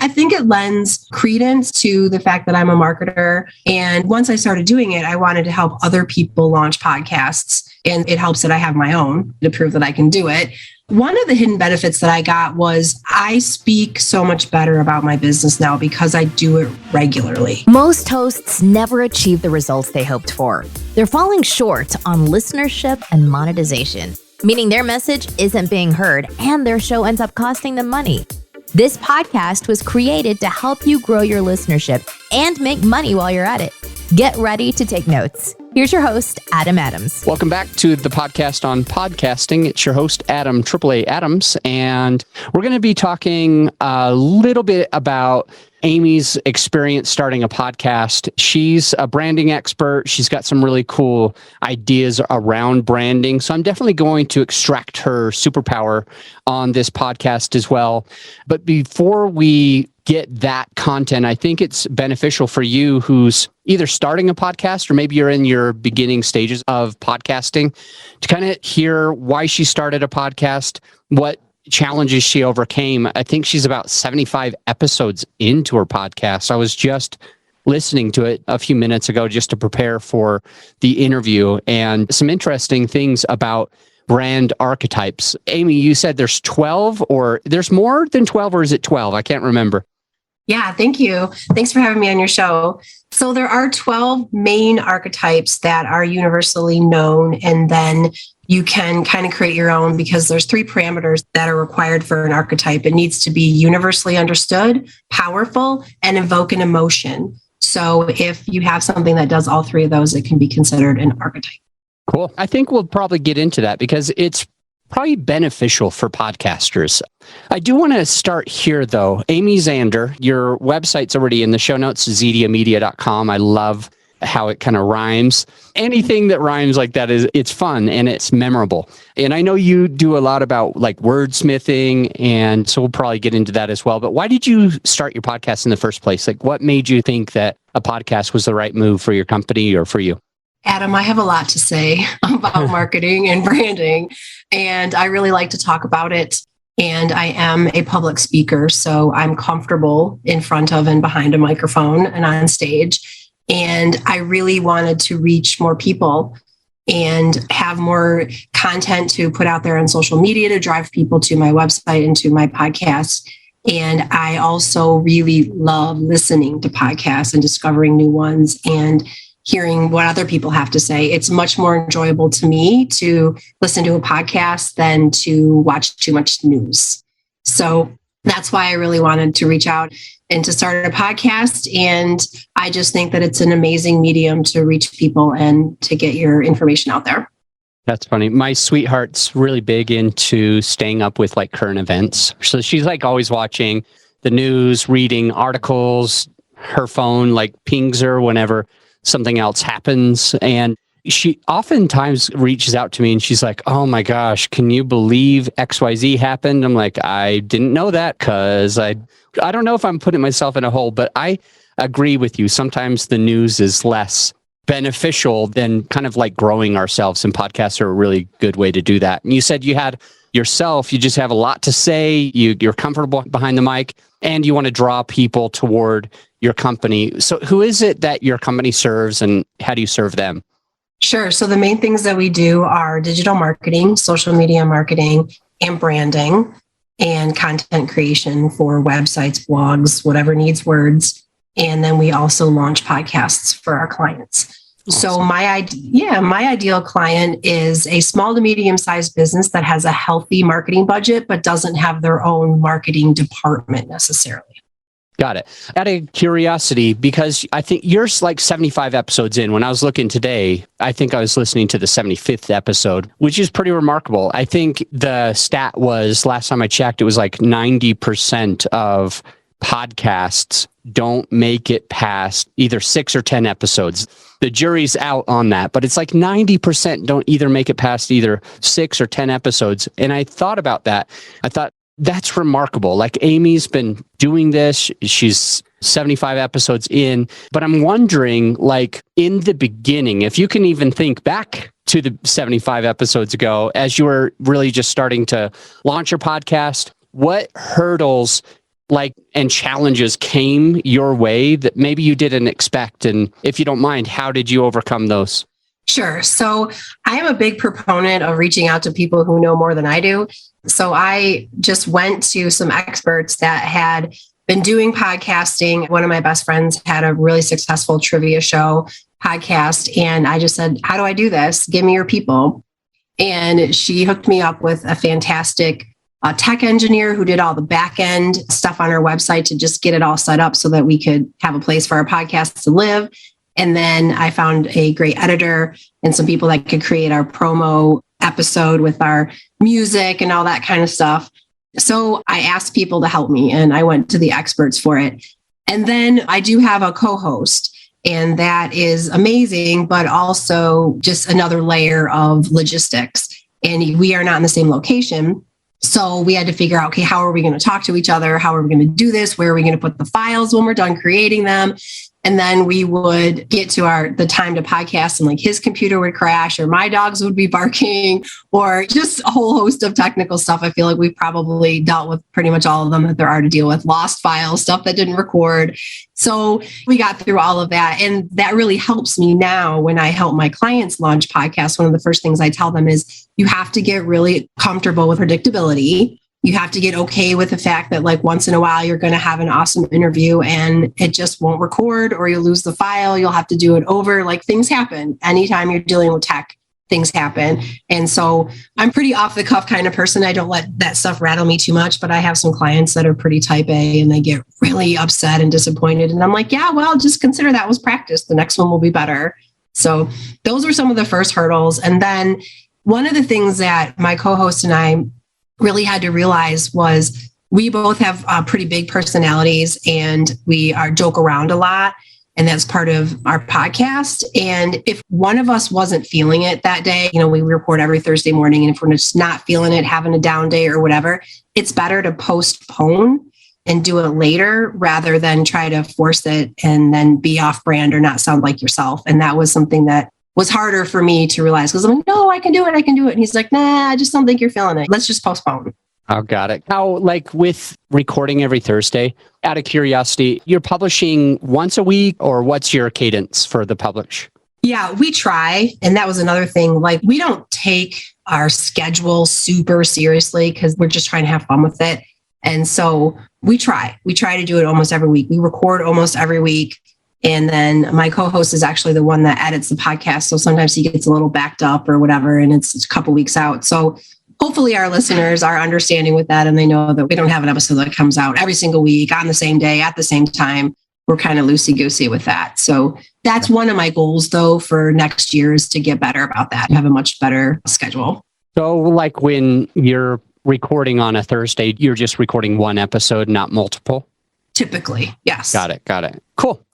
I think it lends credence to the fact that I'm a marketer. And once I started doing it, I wanted to help other people launch podcasts. And it helps that I have my own to prove that I can do it. One of the hidden benefits that I got was I speak so much better about my business now because I do it regularly. Most hosts never achieve the results they hoped for. They're falling short on listenership and monetization, meaning their message isn't being heard and their show ends up costing them money. This podcast was created to help you grow your listenership and make money while you're at it. Get ready to take notes. Here's your host, Adam Adams. Welcome back to the podcast on podcasting. It's your host, Adam AAA Adams, and we're going to be talking a little bit about Amy's experience starting a podcast. She's a branding expert. She's got some really cool ideas around branding. So I'm definitely going to extract her superpower on this podcast as well. But before we get that content, I think it's beneficial for you who's either starting a podcast or maybe you're in your beginning stages of podcasting to kind of hear why she started a podcast, what challenges she overcame. I think she's about 75 episodes into her podcast. I was just listening to it a few minutes ago just to prepare for the interview, and some interesting things about brand archetypes. Amy, you said there's 12, or there's more than 12, or is it 12? I can't remember. Yeah, thank you. Thanks for having me on your show. So there are 12 main archetypes that are universally known, and then you can kind of create your own because there's 3 parameters that are required for an archetype. It needs to be universally understood, powerful, and evoke an emotion. So if you have something that does all 3 of those, it can be considered an archetype. Cool. I think we'll probably get into that because it's probably beneficial for podcasters. I do want to start here, though. Amy Zander, your website's already in the show notes, zediamedia.com. I love how it kind of rhymes. Anything that rhymes like that it's fun and it's memorable. And I know you do a lot about like wordsmithing, and so we'll probably get into that as well. But why did you start your podcast in the first place? Like, what made you think that a podcast was the right move for your company or for you? Adam, I have a lot to say about marketing and branding, and I really like to talk about it. And I am a public speaker, so I'm comfortable in front of and behind a microphone and on stage. And I really wanted to reach more people and have more content to put out there on social media to drive people to my website and to my podcast. And I also really love listening to podcasts and discovering new ones and hearing what other people have to say. It's much more enjoyable to me to listen to a podcast than to watch too much news. So that's why I really wanted to reach out and to start a podcast. And I just think that it's an amazing medium to reach people and to get your information out there. That's funny. My sweetheart's really big into staying up with like current events. So she's like always watching the news, reading articles, her phone like pings her whenever something else happens. And she oftentimes reaches out to me and she's like, oh my gosh, can you believe XYZ happened? I'm like, I didn't know that because I don't know if I'm putting myself in a hole, but I agree with you. Sometimes the news is less beneficial than kind of like growing ourselves, and podcasts are a really good way to do that. And you said you had yourself, you just have a lot to say, you're comfortable behind the mic, and you want to draw people toward your company. So who is it that your company serves, and how do you serve them? Sure. So the main things that we do are digital marketing, social media marketing, and branding, and content creation for websites, blogs, whatever needs words. And then we also launch podcasts for our clients. Awesome. So my ideal client is a small to medium-sized business that has a healthy marketing budget, but doesn't have their own marketing department necessarily. Got it. Out of curiosity, because I think you're like 75 episodes in. When I was looking today, I think I was listening to the 75th episode, which is pretty remarkable. I think the stat was, last time I checked, it was like 90% of podcasts don't make it past either 6 or 10 episodes. The jury's out on that, but it's like 90% don't either make it past either 6 or 10 episodes. And I thought about that. I thought, that's remarkable. Like, Amy's been doing this. She's 75 episodes in, but I'm wondering, like, in the beginning, if you can even think back to the 75 episodes ago, as you were really just starting to launch your podcast, what hurdles and challenges came your way that maybe you didn't expect? And if you don't mind, how did you overcome those? Sure. So I am a big proponent of reaching out to people who know more than I do. So I just went to some experts that had been doing podcasting. One of my best friends had a really successful trivia show podcast. And I just said, how do I do this? Give me your people. And she hooked me up with a fantastic tech engineer who did all the back end stuff on our website to just get it all set up so that we could have a place for our podcast to live. And then I found a great editor and some people that could create our promo episode with our music and all that kind of stuff. So I asked people to help me and I went to the experts for it. And then I do have a co-host, and that is amazing, but also just another layer of logistics. And we are not in the same location. So we had to figure out, okay, how are we going to talk to each other? How are we going to do this? Where are we going to put the files when we're done creating them? And then we would get to the time to podcast and like his computer would crash or my dogs would be barking or just a whole host of technical stuff. I feel like we've probably dealt with pretty much all of them that there are to deal with, lost files, stuff that didn't record. So we got through all of that. And that really helps me now when I help my clients launch podcasts. One of the first things I tell them is you have to get really comfortable with predictability. You have to get okay with the fact that like once in a while, you're going to have an awesome interview and it just won't record or you'll lose the file. You'll have to do it over. Like things happen. Anytime you're dealing with tech, things happen. And so I'm pretty off the cuff kind of person. I don't let that stuff rattle me too much, but I have some clients that are pretty type A and they get really upset and disappointed. And I'm like, yeah, well, just consider that was practice. The next one will be better. So those are some of the first hurdles. And then one of the things that my co-host and I really had to realize was we both have pretty big personalities and we joke around a lot. And that's part of our podcast. And if one of us wasn't feeling it that day, we report every Thursday morning. And if we're just not feeling it, having a down day or whatever, it's better to postpone and do it later rather than try to force it and then be off brand or not sound like yourself. And that was something that was harder for me to realize because I'm like, no, I can do it. And he's like, nah, I just don't think you're feeling it. Let's just postpone. Oh, got it. How, like with recording every Thursday, out of curiosity, you're publishing once a week or what's your cadence for the publish? Yeah, we try. And that was another thing. Like we don't take our schedule super seriously because we're just trying to have fun with it. And so we try to do it almost every week. We record almost every week. And then my co-host is actually the one that edits the podcast. So sometimes he gets a little backed up or whatever, and it's a couple weeks out. So hopefully our listeners are understanding with that. And they know that we don't have an episode that comes out every single week on the same day at the same time. We're kind of loosey-goosey with that. So that's one of my goals, though, for next year is to get better about that, have a much better schedule. So like when you're recording on a Thursday, you're just recording one episode, not multiple? Typically, yes. Got it. Cool.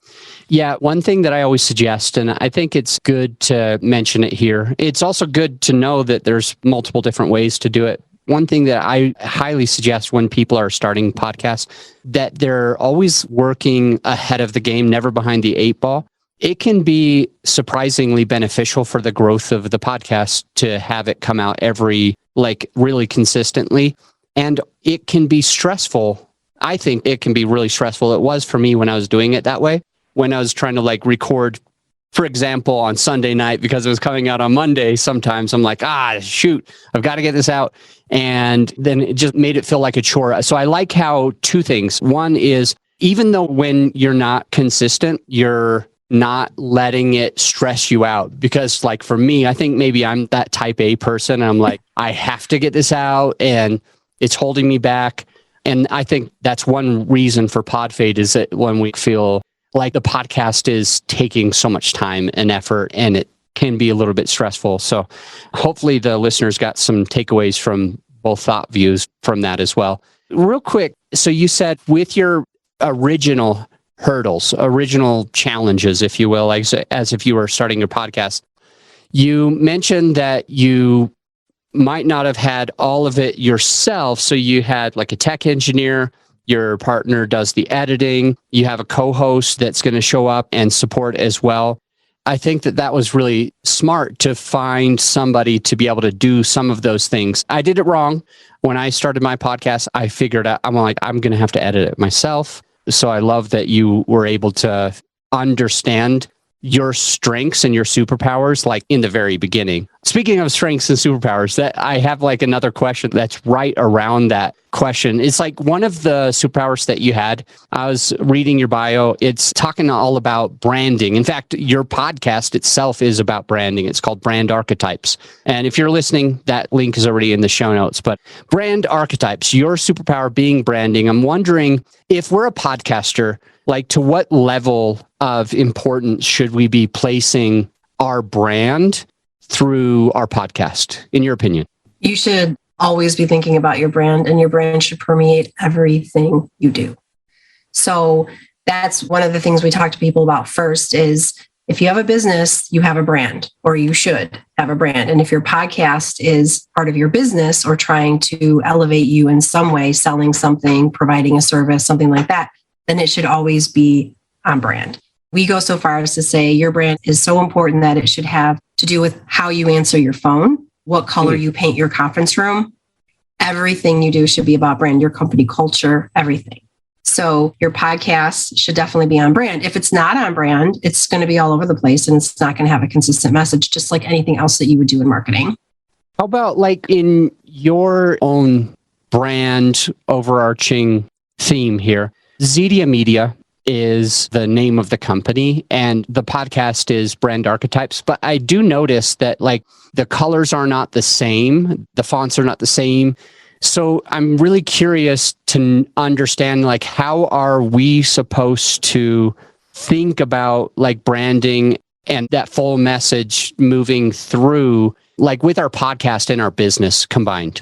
Yeah, one thing that I always suggest, and I think it's good to mention it here, it's also good to know that there's multiple different ways to do it. One thing that I highly suggest when people are starting podcasts, that they're always working ahead of the game, never behind the eight ball. It can be surprisingly beneficial for the growth of the podcast to have it come out really consistently. And it can be stressful. I think it can be really stressful. It was for me when I was doing it that way. When I was trying to record, for example, on Sunday night, because it was coming out on Monday, sometimes I'm like, shoot, I've got to get this out. And then it just made it feel like a chore. So I like how two things. One is, even though when you're not consistent, you're not letting it stress you out. Because for me, I think maybe I'm that type A person. And I'm like, I have to get this out and it's holding me back. And I think that's one reason for pod fade is that when we feel like the podcast is taking so much time and effort and it can be a little bit stressful. So hopefully the listeners got some takeaways from both thought views from that as well. Real quick. So you said with your original hurdles, original challenges, if you will, as if you were starting your podcast, you mentioned that you might not have had all of it yourself. So you had a tech engineer, your partner does the editing, you have a co-host that's going to show up and support as well. I think that was really smart to find somebody to be able to do some of those things. I did it wrong. When I started my podcast, I figured out, I'm going to have to edit it myself. So I love that you were able to understand your strengths and your superpowers, like in the very beginning. Speaking of strengths and superpowers, that I have like another question that's right around that question. It's like one of the superpowers that you had. I was reading your bio. It's talking all about branding. In fact, your podcast itself is about branding. It's called Brand Archetypes. And if you're listening, that link is already in the show notes. But Brand Archetypes, your superpower being branding. I'm wondering if we're a podcaster, like to what level of importance should we be placing our brand through our podcast, in your opinion? You should always be thinking about your brand, and your brand should permeate everything you do. So that's one of the things we talk to people about first is if you have a business, you have a brand, or you should have a brand. And if your podcast is part of your business or trying to elevate you in some way, selling something, providing a service, something like that, then it should always be on brand. We go so far as to say your brand is so important that it should have to do with how you answer your phone, what color you paint your conference room. Everything you do should be about brand, your company culture, everything. So your podcast should definitely be on brand. If it's not on brand, it's going to be all over the place and it's not going to have a consistent message, just like anything else that you would do in marketing. How about like in your own brand overarching theme here? Zedia Media is the name of the company and the podcast is Brand Archetypes. But I do notice that like the colors are not the same. The fonts are not the same. So I'm really curious to understand like how are we supposed to think about like branding and that full message moving through like with our podcast and our business combined?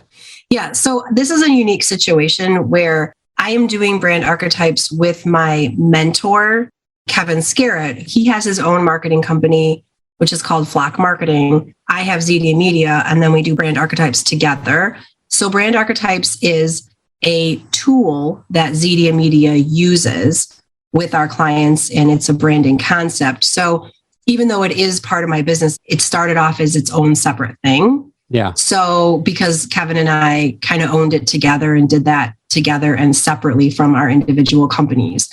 Yeah. So this is a unique situation where I am doing Brand Archetypes with my mentor, Kevin Scarrett. He has his own marketing company, which is called Flock Marketing. I have Zedia Media, and then we do Brand Archetypes together. So Brand Archetypes is a tool that Zedia Media uses with our clients, and it's a branding concept. So even though it is part of my business, it started off as its own separate thing. Yeah. So because Kevin and I kind of owned it together and did that together and separately from our individual companies.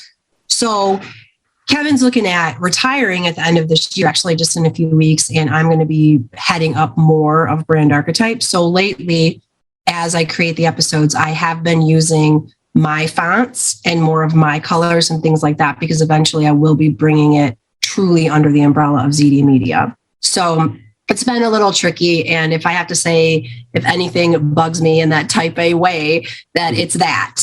So Kevin's looking at retiring at the end of this year, actually just in a few weeks, and I'm going to be heading up more of Brand Archetypes. So lately, as I create the episodes, I have been using my fonts and more of my colors and things like that, because eventually I will be bringing it truly under the umbrella of Zedia Media. So it's been a little tricky. And if I have to say, if anything bugs me in that type A way, that it's that.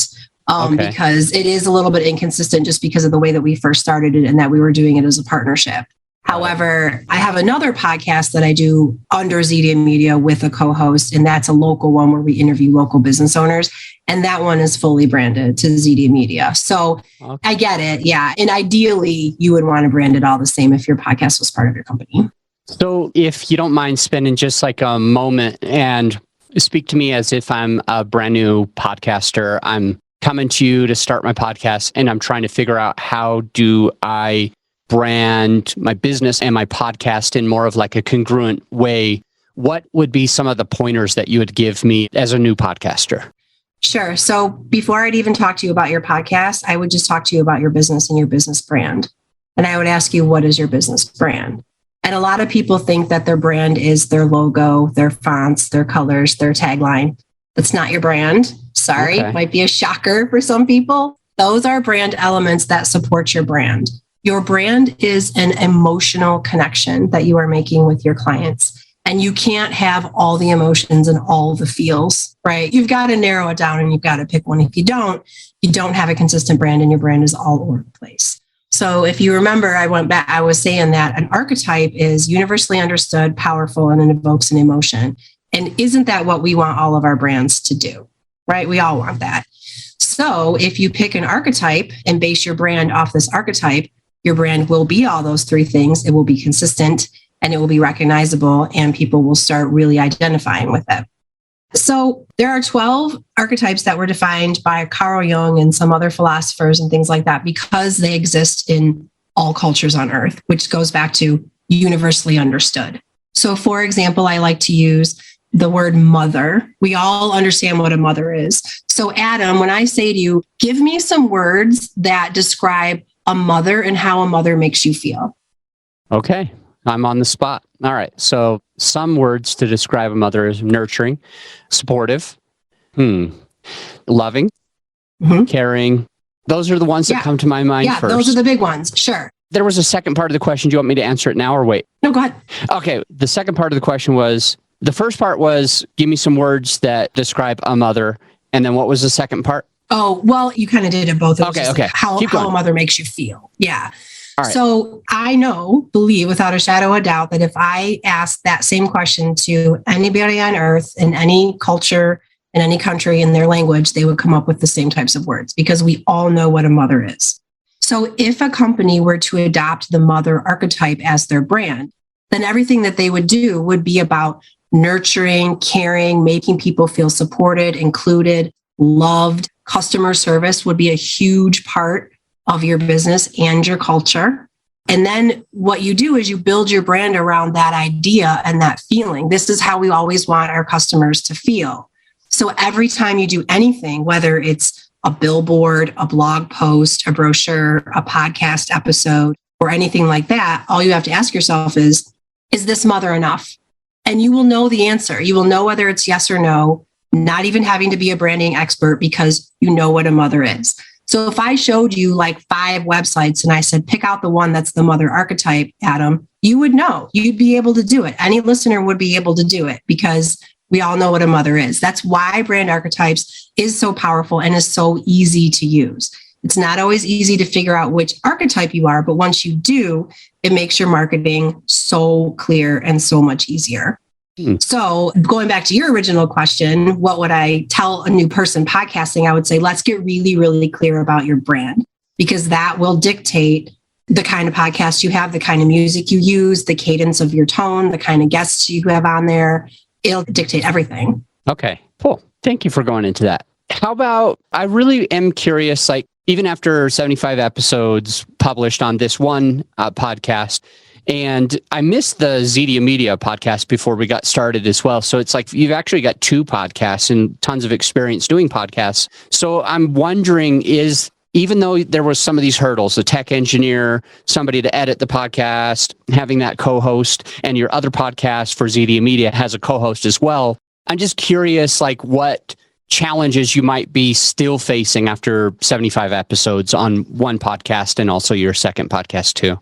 Because it is a little bit inconsistent just because of the way that we first started it and that we were doing it as a partnership. However, I have another podcast that I do under Zedia Media with a co-host, and that's a local one where we interview local business owners. And that one is fully branded to Zedia Media. So I get it. Yeah. And ideally, you would want to brand it all the same if your podcast was part of your company. So if you don't mind spending just like a moment and speak to me as if I'm a brand new podcaster, I'm coming to you to start my podcast and I'm trying to figure out how do I brand my business and my podcast in more of like a congruent way. What would be some of the pointers that you would give me as a new podcaster? Sure. So before I'd even talk to you about your podcast, I would just talk to you about your business and your business brand. And I would ask you, what is your business brand? And a lot of people think that their brand is their logo, their fonts, their colors, their tagline. That's not your brand. Sorry, Might be a shocker for some people. Those are brand elements that support your brand. Your brand is an emotional connection that you are making with your clients. And you can't have all the emotions and all the feels, right? You've got to narrow it down and you've got to pick one. If you don't have a consistent brand and your brand is all over the place. So if you remember, I went back, I was saying that an archetype is universally understood, powerful, and it evokes an emotion. And isn't that what we want all of our brands to do, right? We all want that. So if you pick an archetype and base your brand off this archetype, your brand will be all those three things. It will be consistent and it will be recognizable and people will start really identifying with it. So there are 12 archetypes that were defined by Carl Jung and some other philosophers and things like that because they exist in all cultures on earth, which goes back to universally understood. So for example, I like to use the word mother. We all understand what a mother is. So Adam, when I say to you, give me some words that describe a mother and how a mother makes you feel. Okay. I'm on the spot. All right. So some words to describe a mother is nurturing, supportive, loving, caring. Those are the ones that come to my mind first. Yeah, those are the big ones. Sure. There was a second part of the question. Do you want me to answer it now or wait? No, go ahead. Okay. The second part of the question was, the first part was, give me some words that describe a mother. And then what was the second part? Oh, well, you kind of did it both. Okay. Like how a mother makes you feel. Yeah. All right. So I believe without a shadow of a doubt that if I asked that same question to anybody on earth in any culture, in any country, in their language, they would come up with the same types of words because we all know what a mother is. So if a company were to adopt the mother archetype as their brand, then everything that they would do would be about nurturing, caring, making people feel supported, included, loved. Customer service would be a huge part of your business and your culture. And then what you do is you build your brand around that idea and that feeling. This is how we always want our customers to feel. So every time you do anything, whether it's a billboard, a blog post, a brochure, a podcast episode, or anything like that, all you have to ask yourself is this mother enough? And you will know the answer. You will know whether it's yes or no, not even having to be a branding expert because you know what a mother is. So if I showed you like 5 websites and I said, pick out the one that's the mother archetype, Adam, you would know. You'd be able to do it. Any listener would be able to do it because we all know what a mother is. That's why Brand Archetypes is so powerful and is so easy to use. It's not always easy to figure out which archetype you are, but once you do, it makes your marketing so clear and so much easier. So going back to your original question, what would I tell a new person podcasting? I would say, let's get really, really clear about your brand, because that will dictate the kind of podcast you have, the kind of music you use, the cadence of your tone, the kind of guests you have on there. It'll dictate everything. Okay, cool. Thank you for going into that. How about, I really am curious, like even after 75 episodes published on this one podcast, and I missed the Zedia Media podcast before we got started as well. So it's like you've actually got 2 podcasts and tons of experience doing podcasts. So I'm wondering, even though there was some of these hurdles, a tech engineer, somebody to edit the podcast, having that co-host, and your other podcast for Zedia Media has a co-host as well, I'm just curious, like what challenges you might be still facing after 75 episodes on one podcast and also your second podcast too.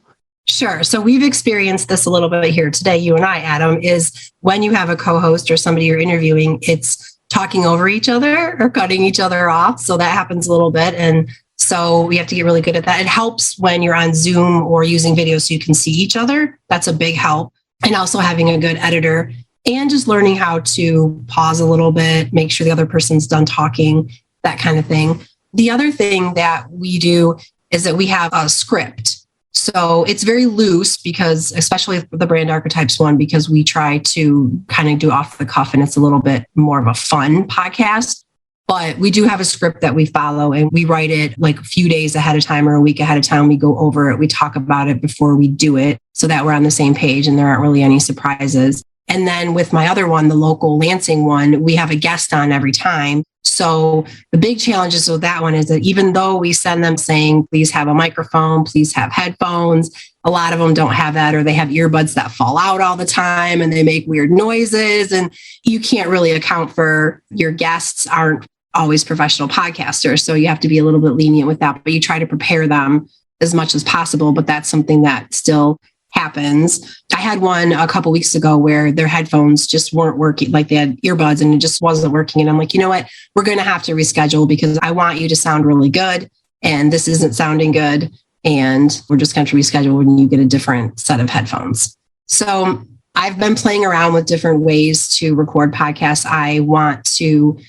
Sure. So we've experienced this a little bit here today, you and I, Adam, is when you have a co-host or somebody you're interviewing, it's talking over each other or cutting each other off. So that happens a little bit. And so we have to get really good at that. It helps when you're on Zoom or using video so you can see each other. That's a big help. And also having a good editor and just learning how to pause a little bit, make sure the other person's done talking, that kind of thing. The other thing that we do is that we have a script. So it's very loose because, especially the Brand Archetypes one, because we try to kind of do off the cuff and it's a little bit more of a fun podcast. But we do have a script that we follow and we write it like a few days ahead of time or a week ahead of time. We go over it. We talk about it before we do it so that we're on the same page and there aren't really any surprises. And then with my other one, the local Lansing one, we have a guest on every time. So the big challenges with that one is that even though we send them saying, please have a microphone, please have headphones, a lot of them don't have that, or they have earbuds that fall out all the time and they make weird noises. And you can't really account for your guests aren't always professional podcasters. So you have to be a little bit lenient with that, but you try to prepare them as much as possible. But that's something that still happens. I had one a couple weeks ago where their headphones just weren't working, like they had earbuds and it just wasn't working. And I'm like, you know what, we're going to have to reschedule because I want you to sound really good and this isn't sounding good. And we're just going to reschedule when you get a different set of headphones. So I've been playing around with different ways to record podcasts. I want to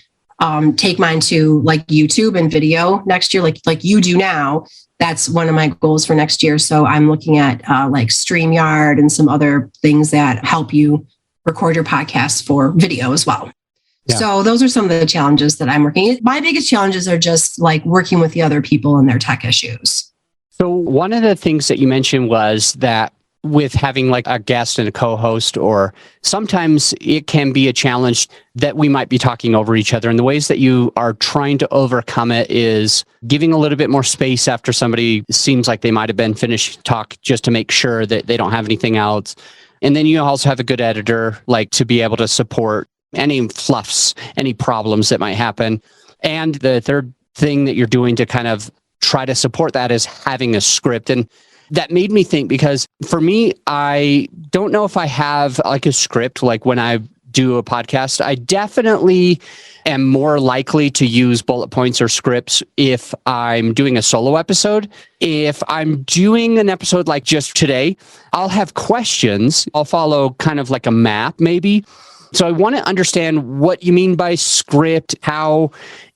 take mine to like YouTube and video next year, like you do now. That's one of my goals for next year. So I'm looking at like StreamYard and some other things that help you record your podcast for video as well. Yeah. So those are some of the challenges that I'm working. My biggest challenges are just like working with the other people and their tech issues. So one of the things that you mentioned was that with having like a guest and a co-host, or sometimes it can be a challenge that we might be talking over each other. And the ways that you are trying to overcome it is giving a little bit more space after somebody seems like they might have been finished talk, just to make sure that they don't have anything else. And then you also have a good editor, like to be able to support any fluffs, any problems that might happen. And the third thing that you're doing to kind of try to support that is having a script. And that made me think, because for me, I don't know if I have like a script. Like when I do a podcast, I definitely am more likely to use bullet points or scripts if I'm doing a solo episode. If I'm doing an episode like just today, I'll have questions. I'll follow kind of like a map maybe. So I want to understand what you mean by script, how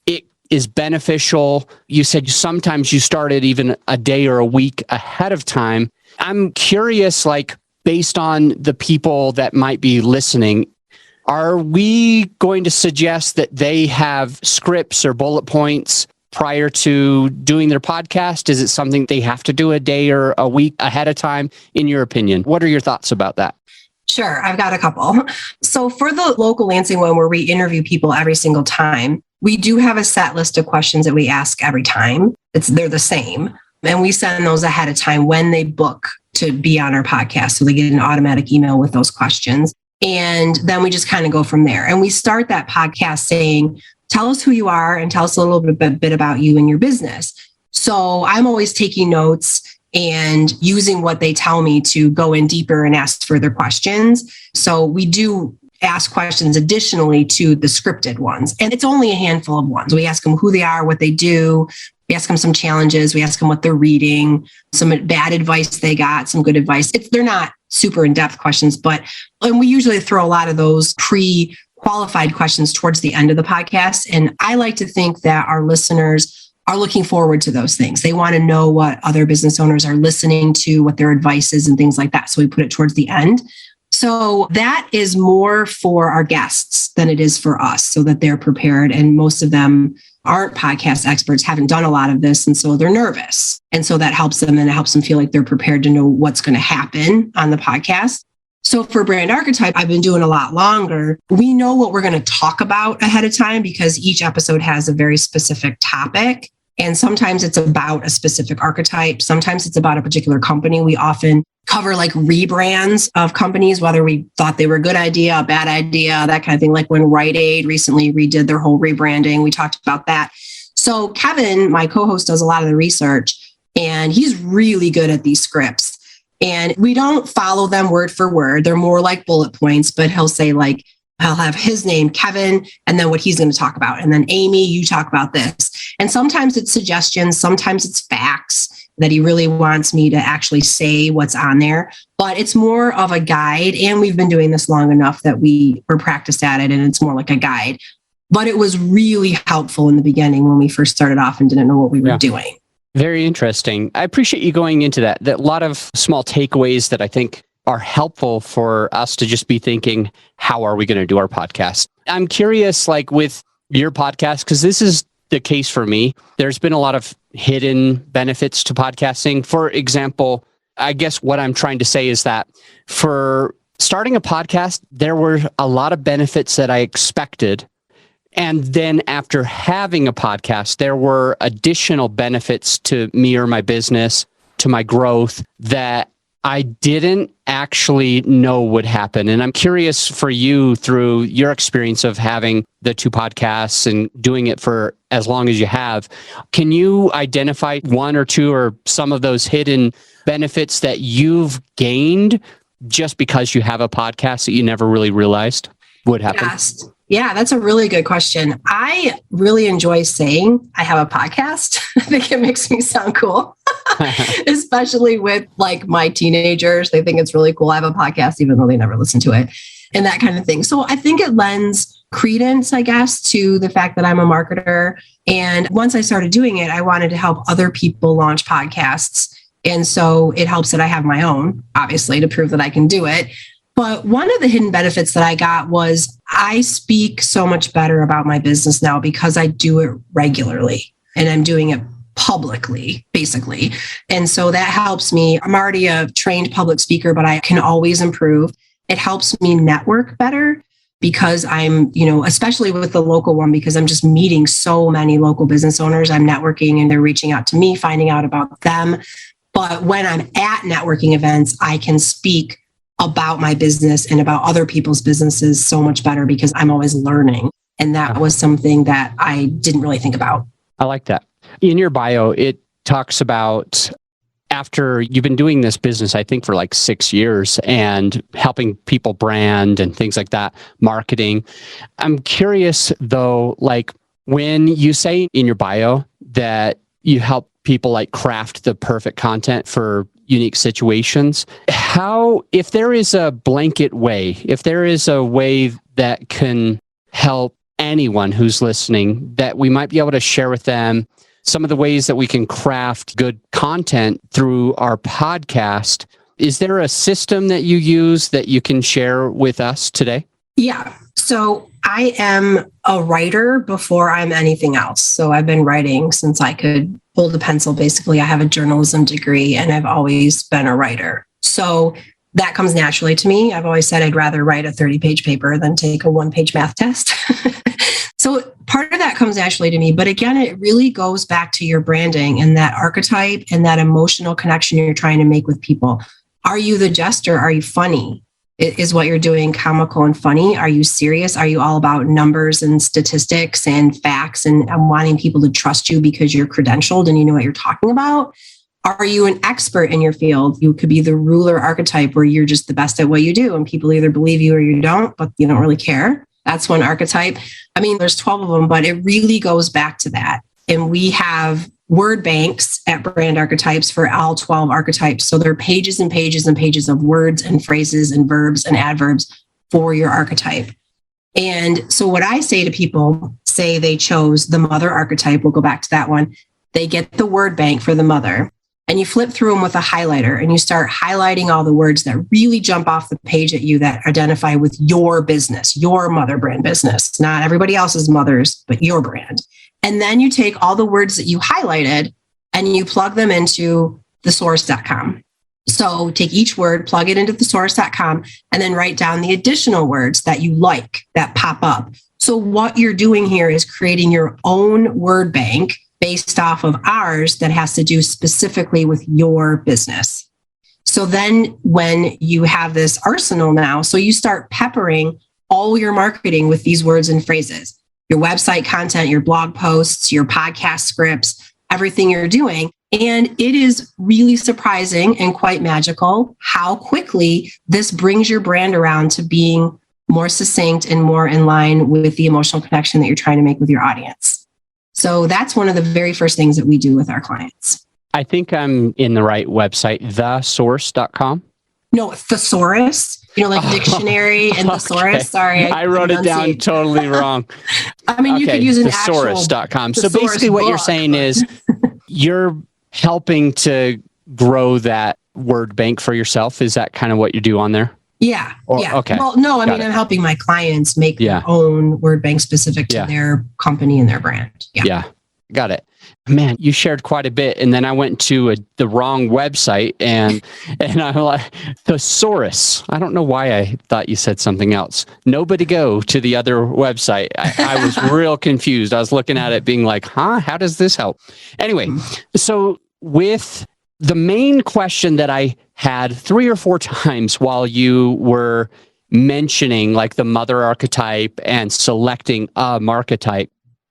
it is beneficial. You said sometimes you started even a day or a week ahead of time. I'm curious, like based on the people that might be listening, are we going to suggest that they have scripts or bullet points prior to doing their podcast? Is it something they have to do a day or a week ahead of time, in your opinion? What are your thoughts about that? Sure, I've got a couple. So for the local Lansing one, where we interview people every single time, we do have a set list of questions that we ask every time. They're the same. And we send those ahead of time when they book to be on our podcast. So they get an automatic email with those questions. And then we just kind of go from there. And we start that podcast saying, tell us who you are and tell us a little bit about you and your business. So I'm always taking notes and using what they tell me to go in deeper and ask further questions. So we do ask questions additionally to the scripted ones. And it's only a handful of ones. We ask them who they are, what they do. We ask them some challenges. We ask them what they're reading, some bad advice they got, some good advice. They're not super in-depth questions, and we usually throw a lot of those pre-qualified questions towards the end of the podcast. And I like to think that our listeners are looking forward to those things. They want to know what other business owners are listening to, what their advice is and things like that. So we put it towards the end. So that is more for our guests than it is for us, so that they're prepared. And most of them aren't podcast experts, haven't done a lot of this. And so they're nervous. And so that helps them, and it helps them feel like they're prepared to know what's going to happen on the podcast. So for Brand Archetype, I've been doing a lot longer. We know what we're going to talk about ahead of time, because each episode has a very specific topic. And sometimes it's about a specific archetype. Sometimes it's about a particular company. We often cover like rebrands of companies, whether we thought they were a good idea, a bad idea, that kind of thing. Like when Rite Aid recently redid their whole rebranding, we talked about that. So Kevin, my co-host, does a lot of the research, and he's really good at these scripts. And we don't follow them word for word. They're more like bullet points, but he'll say like, I'll have his name, Kevin, and then what he's going to talk about. And then Amy, you talk about this. And sometimes it's suggestions. Sometimes it's facts that he really wants me to actually say what's on there. But it's more of a guide. And we've been doing this long enough that we're practiced at it, and it's more like a guide. But it was really helpful in the beginning when we first started off and didn't know what we were doing. Very interesting. I appreciate you going into that. That a lot of small takeaways that I think are helpful for us to just be thinking, how are we going to do our podcast? I'm curious, like with your podcast, because this is the case for me. There's been a lot of hidden benefits to podcasting. For example, I guess what I'm trying to say is that for starting a podcast, there were a lot of benefits that I expected. And then after having a podcast, there were additional benefits to me or my business, to my growth, that I didn't actually know would happen. And I'm curious for you, through your experience of having the two podcasts and doing it for as long as you have, can you identify one or two or some of those hidden benefits that you've gained just because you have a podcast that you never really realized would happen? Yes. Yeah, that's a really good question. I really enjoy saying I have a podcast. I think it makes me sound cool, especially with like my teenagers. They think it's really cool I have a podcast, even though they never listen to it, and that kind of thing. So I think it lends credence, I guess, to the fact that I'm a marketer. And once I started doing it, I wanted to help other people launch podcasts. And so it helps that I have my own, obviously, to prove that I can do it. But one of the hidden benefits that I got was I speak so much better about my business now because I do it regularly, and I'm doing it publicly, basically. And so that helps me. I'm already a trained public speaker, but I can always improve. It helps me network better because I'm, especially with the local one, because I'm just meeting so many local business owners. I'm networking and they're reaching out to me, finding out about them. But when I'm at networking events, I can speak about my business and about other people's businesses so much better because I'm always learning. And that was something that I didn't really think about. I like that. In your bio, it talks about after you've been doing this business, I think for like 6 years and helping people brand and things like that, marketing. I'm curious though, like when you say in your bio that you help people like craft the perfect content for unique situations, if there is a blanket way, if there is a way that can help anyone who's listening that we might be able to share with them some of the ways that we can craft good content through our podcast. Is there a system that you use that you can share with us today? Yeah. So I am a writer before I'm anything else. So I've been writing since I could hold a pencil. Basically, I have a journalism degree and I've always been a writer. So that comes naturally to me. I've always said I'd rather write a 30-page paper than take a 1-page math test. So part of that comes naturally to me. But again, it really goes back to your branding and that archetype and that emotional connection you're trying to make with people. Are you the jester? Are you funny? Is what you're doing comical and funny? Are you serious? Are you all about numbers and statistics and facts and wanting people to trust you because you're credentialed and you know what you're talking about? Are you an expert in your field? You could be the ruler archetype where you're just the best at what you do and people either believe you or you don't, but you don't really care. That's one archetype. I mean, there's 12 of them, but it really goes back to that. And we have word banks at Brand Archetypes for all 12 archetypes. So there are pages and pages and pages of words and phrases and verbs and adverbs for your archetype. And so what I say to people, say they chose the mother archetype, we'll go back to that one. They get the word bank for the mother and you flip through them with a highlighter and you start highlighting all the words that really jump off the page at you that identify with your business, your mother brand business, not everybody else's mothers, but your brand. And then you take all the words that you highlighted and you plug them into thesaurus.com. So take each word, plug it into thesaurus.com, and then write down the additional words that you like that pop up. So what you're doing here is creating your own word bank based off of ours that has to do specifically with your business. So then when you have this arsenal now, so you start peppering all your marketing with these words and phrases, your website content, your blog posts, your podcast scripts, everything you're doing. And it is really surprising and quite magical how quickly this brings your brand around to being more succinct and more in line with the emotional connection that you're trying to make with your audience. So that's one of the very first things that we do with our clients. I think I'm in the right website, thesaurus.com. No, thesaurus, like dictionary and thesaurus. Sorry. I wrote it down totally wrong. I mean, you could use an thesaurus.com. So basically what you're saying is you're helping to grow that word bank for yourself. Is that kind of what you do on there? Yeah. Yeah. Okay. Well, no, I'm helping my clients make their own word bank specific to their company and their brand. Yeah. Got it. Man, you shared quite a bit. And then I went to the wrong website and I'm like, Thesaurus. I don't know why I thought you said something else. Nobody go to the other website. I was real confused. I was looking at it being like, how does this help? Anyway, so with the main question that I had 3 or 4 times while you were mentioning like the mother archetype and selecting a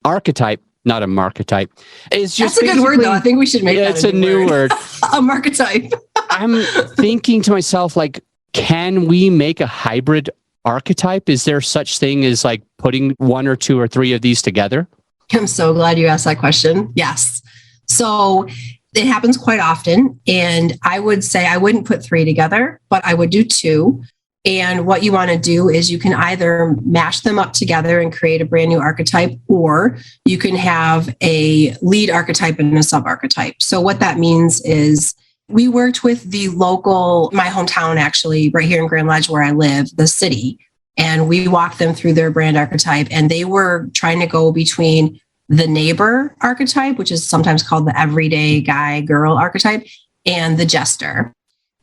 archetype, not a marketype. It's just that's a good word though. I think we should make that it's a new word. A archetype. I'm thinking to myself, like, can we make a hybrid archetype? Is there such thing as like putting 1 or 2 or 3 of these together? I'm so glad you asked that question. Yes. So it happens quite often. And I would say I wouldn't put 3 together, but I would do 2. And what you want to do is you can either mash them up together and create a brand new archetype, or you can have a lead archetype and a sub-archetype. So what that means is we worked with the local, my hometown actually, right here in Grand Ledge where I live, the city, and we walked them through their brand archetype. And they were trying to go between the neighbor archetype, which is sometimes called the everyday guy girl archetype, and the jester.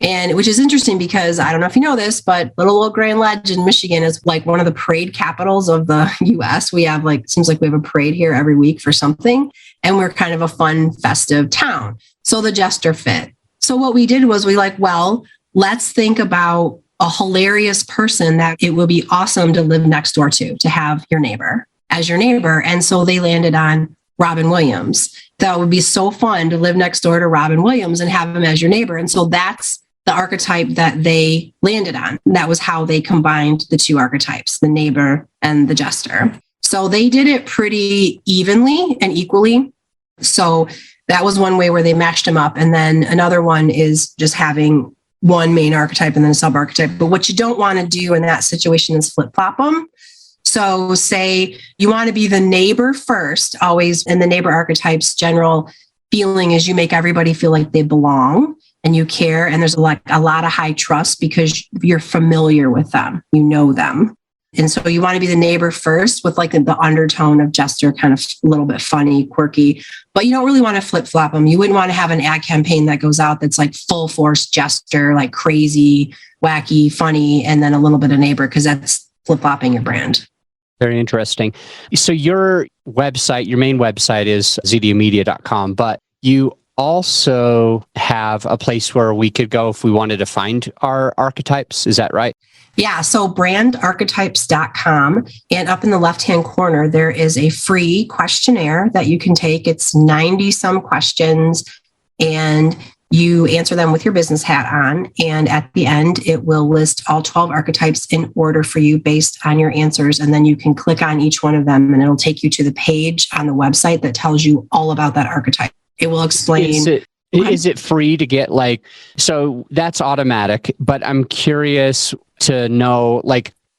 And which is interesting because I don't know if you know this, but little old Grand Ledge in Michigan is like one of the parade capitals of the US. We have seems like we have a parade here every week for something. And we're kind of a fun, festive town. So the jester fit. So what we did was let's think about a hilarious person that it would be awesome to live next door to have your neighbor as your neighbor. And so they landed on Robin Williams. That would be so fun to live next door to Robin Williams and have him as your neighbor. And so that's the archetype that they landed on. That was how they combined the two archetypes, the neighbor and the jester. So they did it pretty evenly and equally. So that was one way where they matched them up. And then another one is just having one main archetype and then a sub-archetype. But what you don't want to do in that situation is flip-flop them. So say you want to be the neighbor first, always, and the neighbor archetype's general feeling is you make everybody feel like they belong and you care. And there's a lot of high trust because you're familiar with them, you know them. And so you want to be the neighbor first with the undertone of jester, kind of a little bit funny, quirky, but you don't really want to flip flop them. You wouldn't want to have an ad campaign that goes out that's like full force jester, like crazy, wacky, funny, and then a little bit of neighbor, because that's flip flopping your brand. Very interesting. So your website, your main website is zdmedia.com, but you also have a place where we could go if we wanted to find our archetypes. Is that right? Yeah. So brandarchetypes.com. And up in the left-hand corner, there is a free questionnaire that you can take. It's 90 some questions and you answer them with your business hat on. And at the end, it will list all 12 archetypes in order for you based on your answers. And then you can click on each one of them and it'll take you to the page on the website that tells you all about that archetype. It will explain. Is it free to get so that's automatic, but I'm curious to know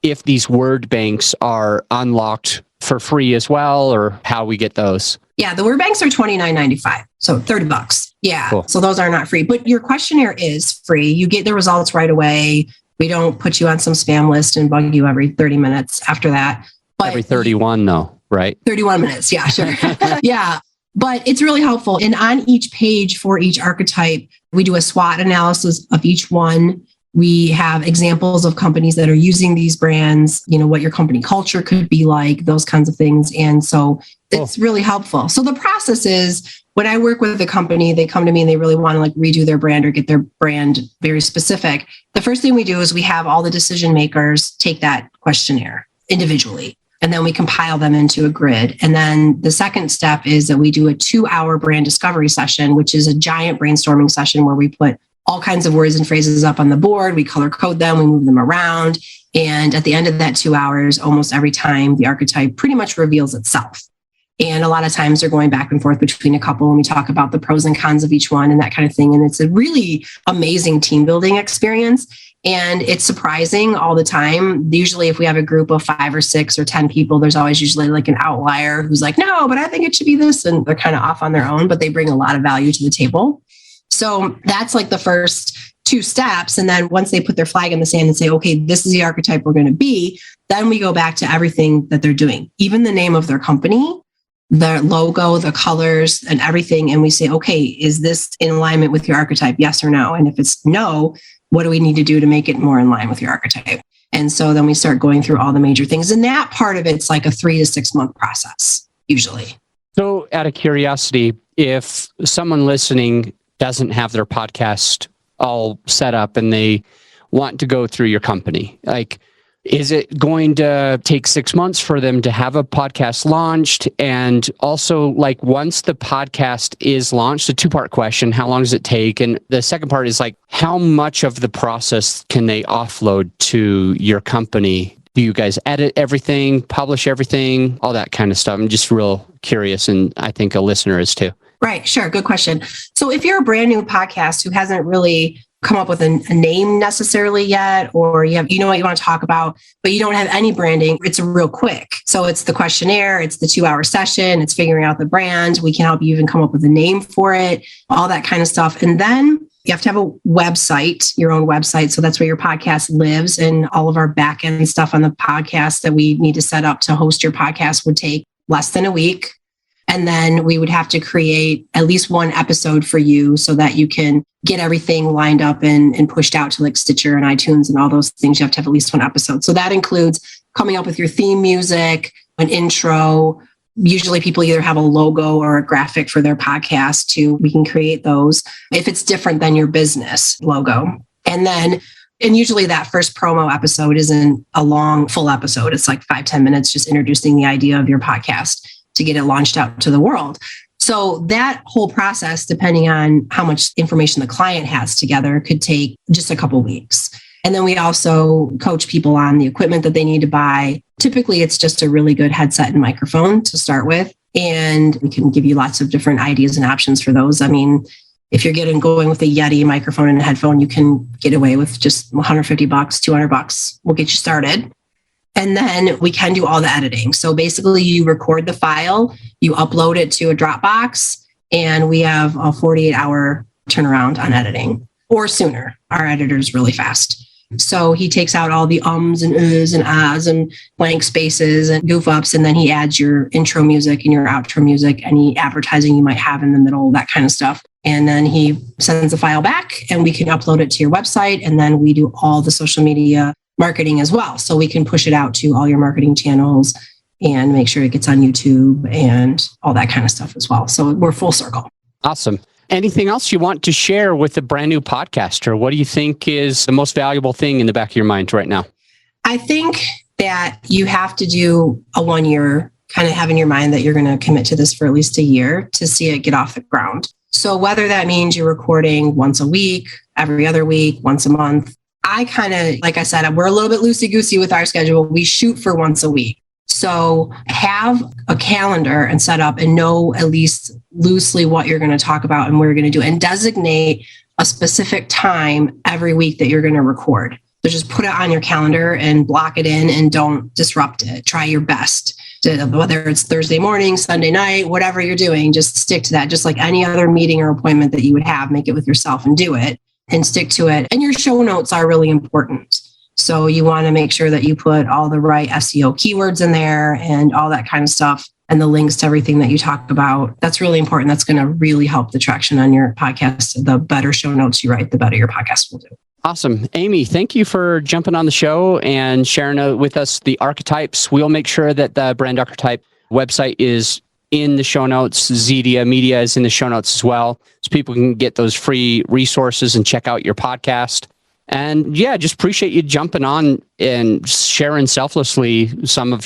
if these word banks are unlocked for free as well, or how we get those. Yeah, the word banks are $29.95, so $30. Yeah, cool. So those are not free, but your questionnaire is free. You get the results right away. We don't put you on some spam list and bug you every 30 minutes after that. But every 31 though, right? 31 minutes, yeah, sure. Yeah. But it's really helpful. And on each page for each archetype, we do a SWOT analysis of each one. We have examples of companies that are using these brands, what your company culture could be like, those kinds of things. And so it's really helpful. So the process is when I work with a company, they come to me and they really want to redo their brand or get their brand very specific. The first thing we do is we have all the decision makers take that questionnaire individually. And then we compile them into a grid. And then the second step is that we do a 2-hour brand discovery session, which is a giant brainstorming session where we put all kinds of words and phrases up on the board. We color code them, we move them around. And at the end of that 2 hours, almost every time the archetype pretty much reveals itself. And a lot of times they're going back and forth between a couple and we talk about the pros and cons of each one and that kind of thing. And it's a really amazing team building experience. And it's surprising all the time. Usually if we have a group of 5 or 6 or 10 people, there's always usually an outlier who's like, no, but I think it should be this. And they're kind of off on their own, but they bring a lot of value to the table. So that's the first 2 steps. And then once they put their flag in the sand and say, okay, this is the archetype we're going to be, then we go back to everything that they're doing, even the name of their company, their logo, the colors and everything. And we say, okay, is this in alignment with your archetype? Yes or no? And if it's no, what do we need to do to make it more in line with your archetype? And so then we start going through all the major things. And that part of it's like a 3 to 6 month process, usually. So out of curiosity, if someone listening doesn't have their podcast all set up and they want to go through your company, is it going to take 6 months for them to have a podcast launched? And also, once the podcast is launched, a 2-part question, how long does it take? And the second part is how much of the process can they offload to your company? Do you guys edit everything, publish everything, all that kind of stuff? I'm just real curious, and I think a listener is too. Right. Sure. Good question. So if you're a brand new podcast who hasn't really come up with a name necessarily yet, or you know what you want to talk about, but you don't have any branding, it's real quick. So it's the questionnaire, it's the 2-hour session, it's figuring out the brand. We can help you even come up with a name for it, all that kind of stuff. And then you have to have a website, your own website. So that's where your podcast lives, and all of our back end stuff on the podcast that we need to set up to host your podcast would take less than a week. And then we would have to create at least one episode for you so that you can get everything lined up and pushed out to like Stitcher and iTunes and all those things. You have to have at least one episode. So that includes coming up with your theme music, an intro. Usually people either have a logo or a graphic for their podcast too. We can create those if it's different than your business logo. And usually that first promo episode isn't a long, full episode. It's like 5-10 minutes, just introducing the idea of your podcast to get it launched out to the world. So that whole process, depending on how much information the client has together, could take just a couple weeks. And then we also coach people on the equipment that they need to buy. Typically, it's just a really good headset and microphone to start with. And we can give you lots of different ideas and options for those. I mean, if you're going with a Yeti microphone and a headphone, you can get away with just $150, $200. We'll get you started. And then we can do all the editing. So basically you record the file, you upload it to a Dropbox, and we have a 48-hour turnaround on editing or sooner. Our editor is really fast. So he takes out all the ums and uhs and ahs and blank spaces and goof ups, and then he adds your intro music and your outro music, any advertising you might have in the middle, that kind of stuff. And then he sends the file back and we can upload it to your website. And then we do all the social media marketing as well. So we can push it out to all your marketing channels and make sure it gets on YouTube and all that kind of stuff as well. So we're full circle. Awesome. Anything else you want to share with a brand new podcaster? What do you think is the most valuable thing in the back of your mind right now? I think that you have to do a 1 year, kind of have in your mind that you're going to commit to this for at least a year to see it get off the ground. So whether that means you're recording once a week, every other week, once a month, I kind of, like I said, we're a little bit loosey-goosey with our schedule. We shoot for once a week. So have a calendar and set up and know at least loosely what you're going to talk about and what you're going to do, and designate a specific time every week that you're going to record. So just put it on your calendar and block it in and don't disrupt it. Try your best. Whether it's Thursday morning, Sunday night, whatever you're doing, just stick to that. Just like any other meeting or appointment that you would have, make it with yourself and do it and stick to it. And your show notes are really important. So you want to make sure that you put all the right SEO keywords in there and all that kind of stuff, and the links to everything that you talk about. That's really important. That's going to really help the traction on your podcast. The better show notes you write, the better your podcast will do. Awesome. Amy, thank you for jumping on the show and sharing with us the archetypes. We'll make sure that the Brand Archetype website is in the show notes. Zedia Media is in the show notes as well, so people can get those free resources and check out your podcast. And yeah, just appreciate you jumping on and sharing selflessly some of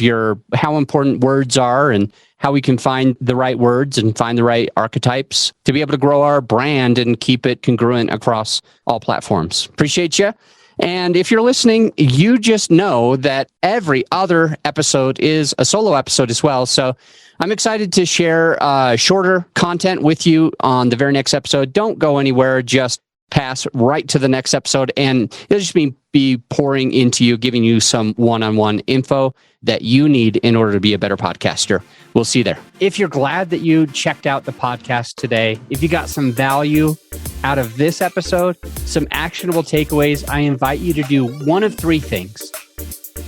how important words are and how we can find the right words and find the right archetypes to be able to grow our brand and keep it congruent across all platforms. Appreciate you. And if you're listening, you just know that every other episode is a solo episode as well. So I'm excited to share shorter content with you on the very next episode. Don't go anywhere. Just pass right to the next episode, and it'll just be pouring into you, giving you some one-on-one info that you need in order to be a better podcaster. We'll see you there. If you're glad that you checked out the podcast today, if you got some value out of this episode, some actionable takeaways, I invite you to do one of three things.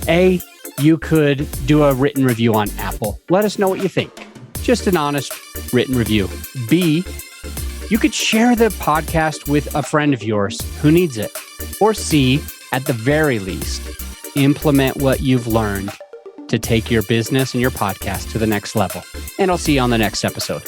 A, you could do a written review on Apple. Let us know what you think. Just an honest written review. B, you could share the podcast with a friend of yours who needs it. Or C, at the very least, implement what you've learned to take your business and your podcast to the next level. And I'll see you on the next episode.